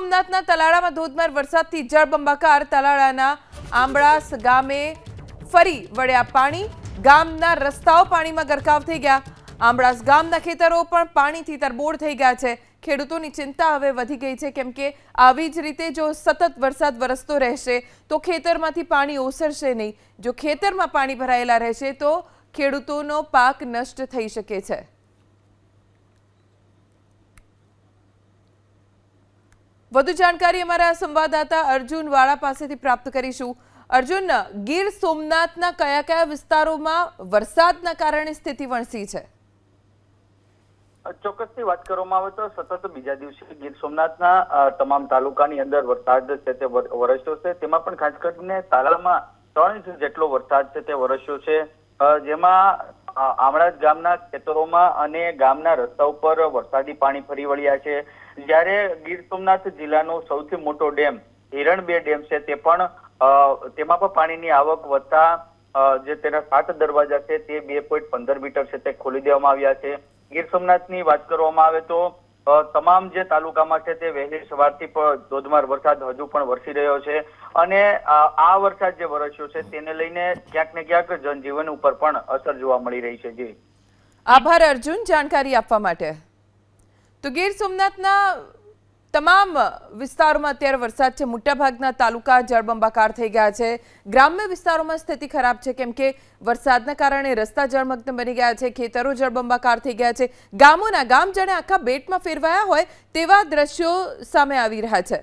સોમનાથના તલાળામાં ધોધમાર વરસાદથી જળબંબાકાર તલાળાના આંબળાસ ગામે ફરી વળ્યા પાણી ગામના રસ્તાઓ પાણીમાં ગરકાવ થઈ ગયા આંબળાસ ગામના ખેતરો પણ પાણીથી તરબોળ થઈ ગયા છે ખેડૂતોની ચિંતા હવે વધી ગઈ છે કેમ કે આવી જ રીતે જો સતત વરસાદ વરસતો રહેશે તો ખેતરમાંથી પાણી ઓસરશે નહીં જો ખેતરમાં પાણી ભરાયેલા રહેશે તો ખેડૂતોનો પાક નષ્ટ થઈ શકે છે વધુ જાણકારી અમારા સંવાદદાતા અર્જુન વાળા પાસેથી પ્રાપ્ત કરીશું અર્જુન ગીર સોમનાથના કયા કયા વિસ્તારોમાં વરસાદના કારણે સ્થિતિ વણસી છે ચોક્કસથી વાત કરવામાં આવે તો સતત બીજા દિવસે ગીર સોમનાથના તમામ તાલુકાની અંદર વરસાદ છે તે વરસ્યો છે તેમાં પણ ખાસ કરીને તાલાળામાં 3 ઇંચ જેટલો વરસાદ છે તે વરસ્યો છે જેમાં આમળાજ ગામના ખેતરોમાં અને ગામના રસ્તા ઉપર વરસાદી પાણી ફરી વળ્યા છે જ્યારે ગીર સોમનાથ જિલ્લાનો સૌથી મોટો ડેમ હિરણ 2 ડેમ છે તે પણ તેમાં પણ પાણીની આવક વધતા જે તેના 7 દરવાજા છે તે 2.15 મીટર છે તે ખોલી દેવામાં આવ્યા છે ગીર સોમનાથની વાત કરવામાં આવે તો તમામ જે તાલુકામાં છે તે વહેલી સવારથી પણ ધોધમાર વરસાદ હજુ પણ વરસી રહ્યો છે અને આ વરસાદ જે વરસ્યો છે તેને લઈને ક્યાંક ને ક્યાંક જનજીવન ઉપર પણ અસર જોવા મળી રહી છે જી આભાર અર્જુન જાણકારી આપવા માટે તો ગીર સોમનાથના તમામ વિસ્તારોમાં અત્યારે વરસાદ છે મોટાભાગના તાલુકા જળબંબાકાર થઈ ગયા છે ગ્રામ્ય વિસ્તારોમાં સ્થિતિ ખરાબ છે કેમ કે વરસાદના કારણે રસ્તા જળમગ્ન બની ગયા છે ખેતરો જળબંબાકાર થઈ ગયા છે ગામ જાણે આખા બેટમાં ફેરવાયા હોય તેવા દ્રશ્યો સામે આવી રહ્યા છે